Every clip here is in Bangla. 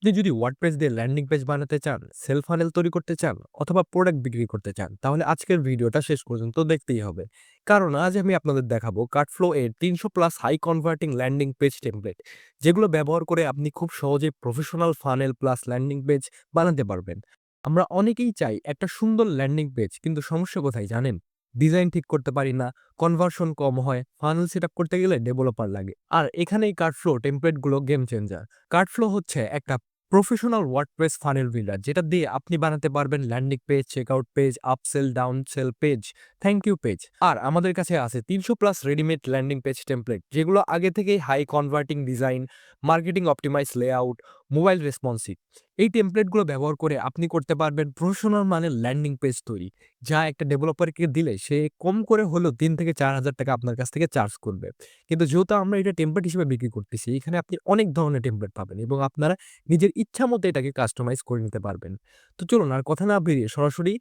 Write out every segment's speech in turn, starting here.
আপনি যদি ওয়ার্ডপ্রেস দিয়ে ল্যান্ডিং পেজ বানাতে চান, সেলফ ফানেল তৈরি করতে চান অথবা প্রোডাক্ট বিক্রি করতে চান, তাহলে আজকের ভিডিওটা শেষ পর্যন্ত দেখতেই হবে। কারণ আজ আমি আপনাদের দেখাবো কার্ডফ্লো এর ৩০০ plus high converting landing page template, যেগুলো ব্যবহার করে আপনি খুব সহজে professional funnel plus landing page বানাতে পারবেন। আমরা অনেকেই চাই একটা সুন্দর ল্যান্ডিং পেজ, কিন্তু সমস্যা কোথায় জানেন? ডিজাইন ঠিক করতে পারি না, কনভার্সন কম হয়, ফানেল সেটআপ করতে গেলে ডেভেলপার লাগে। আর এখানেই কার্ডফ্লো টেমপ্লেটগুলো গেম চেঞ্জার। কার্ডফ্লো হচ্ছে একটা প্রফেশনাল ওয়ার্ডপ্রেস ফানেল বিল্ডার, যেটা দিয়ে আপনি বানাতে পারবেন landing page, checkout page, upsell, downsell page, thank you page. আর আমাদের কাছে আছে ৩০০ plus readymade landing page template, যেগুলো আগে থেকেই high converting design, marketing optimize layout, mobile responsive. এই টেমপ্লেটগুলো ব্যবহার করে আপনি করতে পারবেন প্রফেশনাল মানের ল্যান্ডিং পেজ তৈরি, যা একটা ডেভেলপারকে দিলে সে কম করে হলেও ৩ থেকে ৪,০০০ টাকা আপনার কাছ থেকে চার্জ করবে। কিন্তু যেহেতু আমরা এটা টেমপ্লেট হিসেবে বিক্রি করতেছি, এখানে আপনি অনেক ধরনের টেমপ্লেট পাবেন এবং আপনারা নিজের ইচ্ছামতো এটাকে কাস্টমাইজ করে নিতে পারবেন। তো চলুন আর কথা না বেরিয়ে সরাসরি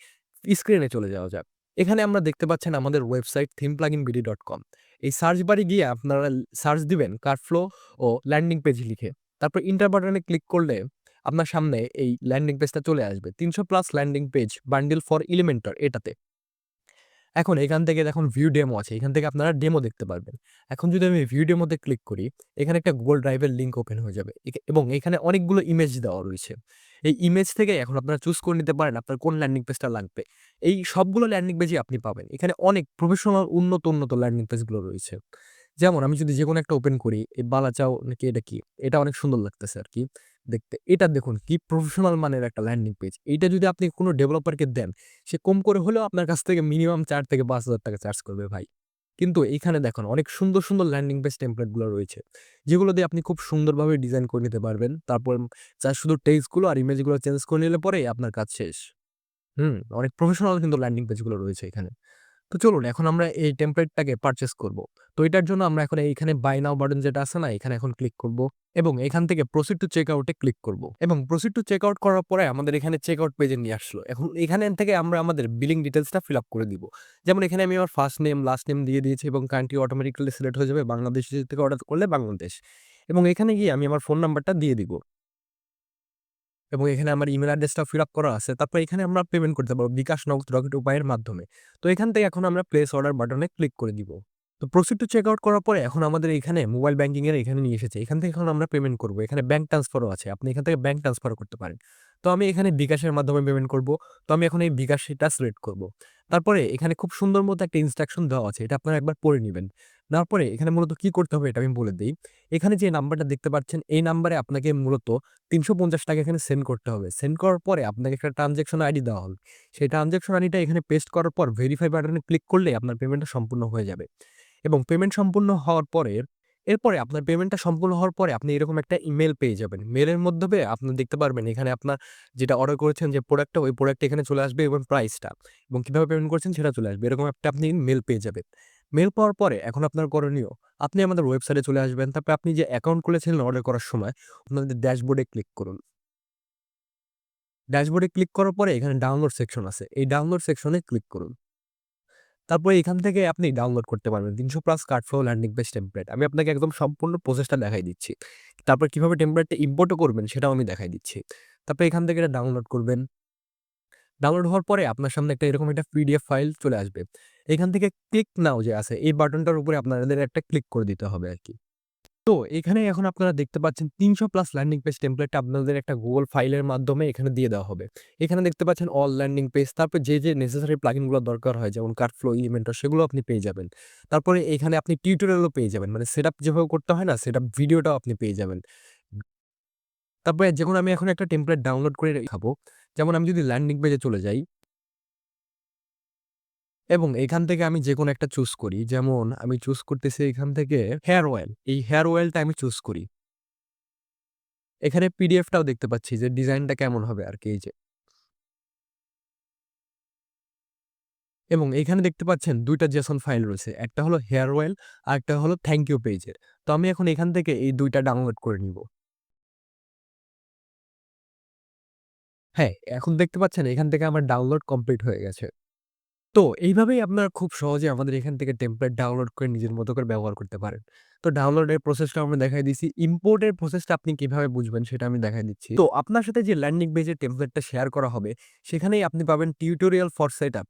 স্ক্রিনে চলে যাওয়া যাক। এখানে আমরা দেখতে পাচ্ছেন আমাদের ওয়েবসাইট themeplugin.bd.com। এই সার্চ বারে গিয়ে আপনারা সার্চ দিবেন কার্ডফ্লো ও ল্যান্ডিং পেজ লিখে। তারপর এন্টার বাটনে ক্লিক করলে আপনার সামনে এই ল্যান্ডিং পেজটা চলে আসবে। ৩০০ plus landing page bundle for Elementor এটাতে। এখন এখান থেকে দেখুন ভিউ ডেমো আছে। এখান থেকে আপনারা ডেমো দেখতে পারবেন। এখন যদি আমি ভিউ ডেমোতে ক্লিক করি, এখানে একটা Google ড্রাইভের লিঙ্ক ওপেন হয়ে যাবে। এবং এখানে অনেকগুলো ইমেজ দেওয়া রয়েছে। এই ইমেজ থেকে এখন আপনারা চুজ করে নিতে পারেন আপনার কোন ল্যান্ডিং পেজটা লাগবে। এই সবগুলো ল্যান্ডিং পেজই আপনি পাবেন। এখানে অনেক প্রফেশনাল উন্নত ল্যান্ডিং পেজগুলো রয়েছে। যেমন আমি যদি যেকোনো একটা ওপেন করি, এই বালাচাও নাকি এটা কি? এটা অনেক সুন্দর লাগতেছে আরকি দেখতে। এটা দেখুন কি প্রফেশনাল মানের একটা ল্যান্ডিং পেজ। এইটা যদি আপনি কোনো ডেভেলপারকে দেন, সে কম করে হলেও আপনার কাছ থেকে মিনিমাম ৪ থেকে ৫,০০০ টাকা চার্জ করবে ভাই। কিন্তু এইখানে দেখুন অনেক সুন্দর ল্যান্ডিং পেজ টেমপ্লেট গুলো রয়েছে। যেগুলো দিয়ে আপনি খুব সুন্দরভাবে ডিজাইন করে নিতে পারবেন। তারপর জাস্ট শুধু টেক্সট গুলো আর ইমেজ গুলো চেঞ্জ করে নিলে পরেই আপনার কাজ শেষ। অনেক প্রফেশনাল কিন্তু ল্যান্ডিং পেজ গুলো রয়েছে এখানে। তো চলুন এখন আমরা এই টেমপ্লেটটাকে পারচেজ করব। তো এটার জন্য আমরা এখন এইখানে বাই নাও বাটন যেটা আছে না? এখানে এখন ক্লিক করব এবং এখান থেকে proceed to checkout A click করব। এবং প্রসিড টু চেকআউট করার পরে আমাদের এখানে চেকআউট পেজে নিয়ে আসলো। এখন এখানে থেকে আমরা আমাদের বিলিং ডিটেইলসটা ফিল আপ করে দিব। যেমন এখানে আমি আমার ফার্স্ট নেম, লাস্ট নেম দিয়ে দিয়েছি এবং কান্ট্রি অটোমেটিক্যালি সিলেক্ট হয়ে যাবে। বাংলাদেশ থেকে অর্ডার করলে বাংলাদেশ। এবং এখানে গিয়ে আমি আমার ফোন নাম্বারটা দিয়ে দিব। এবং এখানে আমার ইমেইল অ্যাড্রেসটাও ফিল আপ করা আছে। তারপর এখানে আমরা পেমেন্ট করতে পারবো বিকাশ, নগদ, রকেট উপায়ের মাধ্যমে। তো এখান থেকে এখন আমরা প্লেস অর্ডার বাটনে ক্লিক করে দিব। তো প্রসিড টু চেক আউট করার পরে এখন আমাদের এখানে মোবাইল ব্যাংকিং এর এখানে নিয়ে এসেছে। এখান থেকে এখন আমরা পেমেন্ট করব। এখানে ব্যাংক ট্রান্সফারও আছে। আপনি এখান থেকে ব্যাংক ট্রান্সফারও করতে পারেন। তো আমি এখানে বিকাশের মাধ্যমে পেমেন্ট করব। তো আমি এখন এই বিকাশ সেটা সিলেক্ট করব। তারপরে এখানে খুব সুন্দর মতো একটা ইনস্ট্রাকশন দেওয়া আছে। এটা আপনারা একবার পড়ে নিবেন। নেওয়ার পরে এখানে মূলত কি করতে হবে এটা আমি বলে দেই। এখানে যে নাম্বারটা দেখতে পাচ্ছেন, এই নাম্বারে আপনাকে মূলত ৳৩৫০ এখানে সেন্ড করতে হবে। সেন্ড করার পরে আপনাকে একটা ট্রান্সেকশন আইডি দেওয়া হবে। সেই ট্রান্সেকশন আইডিটা এখানে পেস্ট করার পর ভেরিফাই বাটনে ক্লিক করলেই আপনার পেমেন্টটা সম্পূর্ণ হয়ে যাবে। এবং পেমেন্ট সম্পূর্ণ হওয়ার পরে এরপরে আপনার পেমেন্টটা সম্পূর্ণ হওয়ার পরে আপনি এরকম একটা ইমেইল পেয়ে যাবেন। মেইলের মাধ্যমে আপনি দেখতে পারবেন এখানে আপনার যেটা অর্ডার করেছেন যে প্রোডাক্টটা, ওই প্রোডাক্টটা এখানে চলে আসবে এবং প্রাইসটা এবং কিভাবে পেমেন্ট করেছেন সেটা চলে আসবে। এরকম একটা আপনি মেইল পেয়ে যাবেন। মেইল পাওয়ার পরে এখন আপনার করণীয়, আপনি আমাদের ওয়েবসাইটে চলে আসবেন। তারপরে আপনি যে অ্যাকাউন্ট খুলেছিলেন অর্ডার করার সময়, আপনাদের ড্যাশবোর্ডে ক্লিক করুন। ড্যাশবোর্ডে ক্লিক করার পরে এখানে ডাউনলোড সেকশন আছে। এই ডাউনলোড সেকশনে ক্লিক করুন। তারপরে এখান থেকে আপনি ডাউনলোড করতে পারবেন ৩০০ প্লাস কার্ডফ্লো ল্যান্ডিং পেজ টেমপ্লেট। আমি আপনাকে একদম সম্পূর্ণ প্রসেসটা দেখাই দিচ্ছি। তারপর কিভাবে টেমপ্লেটটা ইম্পোর্টও করবেন সেটাও আমি দেখাই দিচ্ছি। তারপরে এখান থেকে এটা ডাউনলোড করবেন। ডাউনলোড হওয়ার পরে আপনার সামনে একটা এরকম একটা পিডিএফ ফাইল চলে আসবে। এখান থেকে ক্লিক নাও যে আছে, এই বাটনটার উপরে আপনাদের একটা ক্লিক করে দিতে হবে আরকি। তো এখানে এখন আপনারা দেখতে পাচ্ছেন ৩০০ প্লাস ল্যান্ডিং পেজ টেমপ্লেটটা আপনাদের একটা Google ফাইলের মাধ্যমে এখানে দিয়ে দেওয়া হবে। এখানে দেখতে পাচ্ছেন অল ল্যান্ডিং পেজ, তারপর যে নেসেসারি প্লাগইন গুলো দরকার হয় যেমন কার্ডফ্লো, এলিমেন্টর সেগুলো আপনি পেয়ে যাবেন। তারপরে এখানে আপনি টিউটোরিয়ালও পেয়ে যাবেন। মানে সেটআপ যেভাবে করতে হয় না, সেটআপ ভিডিওটাও আপনি পেয়ে যাবেন। তারপরে যেকোনো আমি এখন একটা টেমপ্লেট ডাউনলোড করে দেখাবো। যেমন আমি যদি ল্যান্ডিং পেজে চলে যাই এবং এখান থেকে আমি যেকোনো একটা চুজ করি। যেমন আমি চুজ করতেছি এখান থেকে হেয়ার অয়েল। এই হেয়ার অয়েলটা আমি চুজ করি। এখানে পিডিএফটাও দেখতে পাচ্ছি যে ডিজাইনটা কেমন হবে আরকি এই যে। এবং এখানে দেখতে পাচ্ছেন ২ টা জেসন ফাইল রয়েছে। একটা হলো হেয়ার অয়েল, আরেকটা হলো থ্যাংক ইউ পেজের। তো আমি এখন এখান থেকে এই ২ টা ডাউনলোড করে নিব। হ্যাঁ, এখন দেখতে পাচ্ছেন এখান থেকে আমার ডাউনলোড কমপ্লিট হয়ে গেছে। তো এইভাবেই আপনারা খুব সহজে আমাদের এখান থেকে টেমপ্লেট ডাউনলোড করে নিজের মতো করে ব্যবহার করতে পারেন। তো ডাউনলোডের প্রসেসটাও আমি দেখাই দিছি। ইম্পোর্টের প্রসেসটা আপনি কিভাবে বুঝবেন সেটা আমি দেখাই দিচ্ছি। তো আপনার সাথে যে ল্যান্ডিং পেজের টেমপ্লেটটা শেয়ার করা হবে, সেখানেই আপনি পাবেন টিউটোরিয়াল ফর সেটআপ।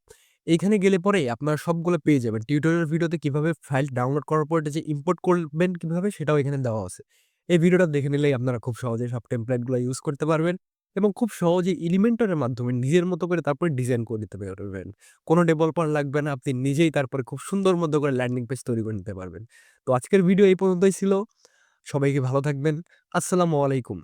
এইখানে গেলে পরেই আপনারা সবগুলো পেয়ে যাবেন। টিউটোরিয়াল ভিডিওতে কিভাবে ফাইল ডাউনলোড করার পর এটা যে ইম্পোর্ট করবেন কিভাবে সেটাও এখানে দেওয়া আছে। এই ভিডিওটা দেখে নিলেই আপনারা খুব সহজেই সব টেমপ্লেটগুলো ইউজ করতে পারবেন এবং খুব সহজেই এলিমেন্টরের মাধ্যমে নিজের মতো করে তারপরে ডিজাইন করে নিতে পারবেন। কোনো ডেভেলপার লাগবে না। আপনি নিজেই তারপরে খুব সুন্দর মতো করে ল্যান্ডিং পেজ তৈরি করে নিতে পারবেন। তো আজকের ভিডিও এই পর্যন্তই ছিল। সবাইকে ভালো থাকবেন। আসসালামু আলাইকুম।